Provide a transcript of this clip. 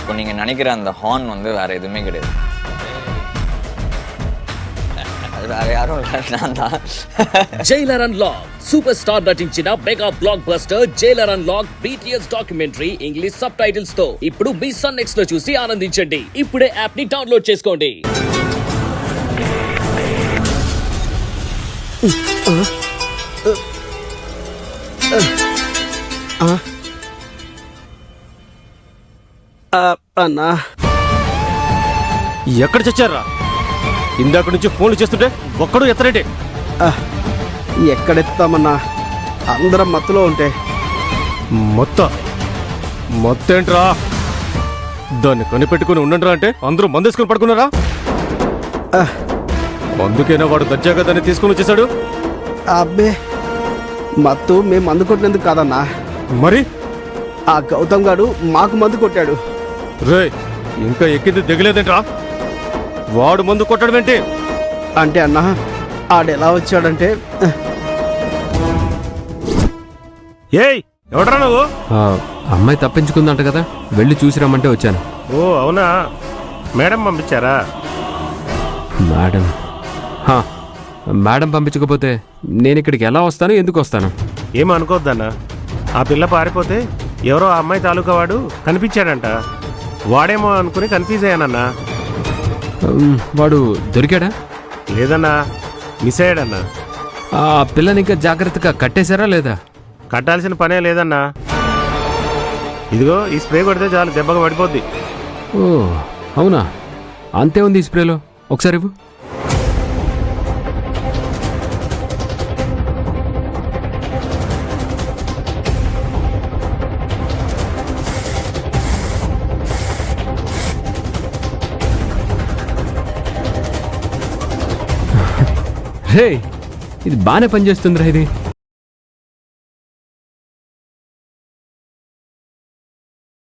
இப்போ நீங்கள் நினைக்கிற அந்த ஹார்ன் வந்து வேறு எதுவுமே கிடையாது. அது வேறு யாரும் இல்லை, நான் தான். జైలర్ అన్లాక్ సూపర్ స్టార్ నటించిన mega block buster Jailer unlock BTS documentary English sub titles తో ఇప్పుడు మీ సన్ నెక్స్ట్ లో చూసి ఆనందించండి. ఇప్పుడే యాప్ ని డౌన్లోడ్ చేసుకోండి. అన్నా ఎక్కడ చచ్చారా? ఇందాక నుంచి ఫోన్లు చేస్తుంటే ఒక్కడు ఎత్తరేంటి? ఎక్కడెత్తుతామన్నా, అందరం మత్తులో ఉంటే. మొత్తేంట్రా? దాన్ని కనిపెట్టుకుని ఉండండిరా అంటే అందరూ మందేసుకుని పడుకున్నారా? అందుకేనా వాడు దర్జాగా దాన్ని తీసుకుని వచ్చేసాడు? అబ్బే, మత్తు మేము మందు కొట్టినందుకు కాదన్నా, మరి ఆ గౌతమ్ గాడు మాకు మందు కొట్టాడు. రే, ఇంకా ఎక్కింది దిగలేదేంట్రా? వాడు మందు కొట్టడం ఏంటి? అంటే అన్నా, ఆడెలా వచ్చాడంటే, ఏయ్ ఎవడరా నువ్వు? అమ్మాయి తప్పించుకుందంట కదా, వెళ్ళి చూసి రమ్మంటే వచ్చాను. ఓ అవునా, మేడం పంపించారా? మేడం? మేడం పంపించకపోతే నేను ఇక్కడికి ఎలా వస్తాను, ఎందుకు వస్తాను? ఏమో అనుకోవద్దన్నా, ఆ పిల్ల పారిపోతే ఎవరో ఆ అమ్మాయి తాలూకా వాడు కనిపించాడంట. వాడేమో అనుకుని కన్ఫ్యూజ్ అయ్యానన్నా. వాడు దొరికాడా? లేదన్నా, మిస్ అయ్యాడన్నా. ఆ పిల్లని ఇంకా జాగ్రత్తగా కట్టేశారా లేదా? కట్టాల్సిన పనే లేదన్నా. ఇదిగో ఈ స్ప్రే కొడితే చాలు, దెబ్బగా పడిపోద్ది. ఓ అవునా, అంతే ఉంది ఈ స్ప్రేలో. ఒకసారి ఇవ్వు. రే, ఇది బాగానే పనిచేస్తుందిరా ఇది.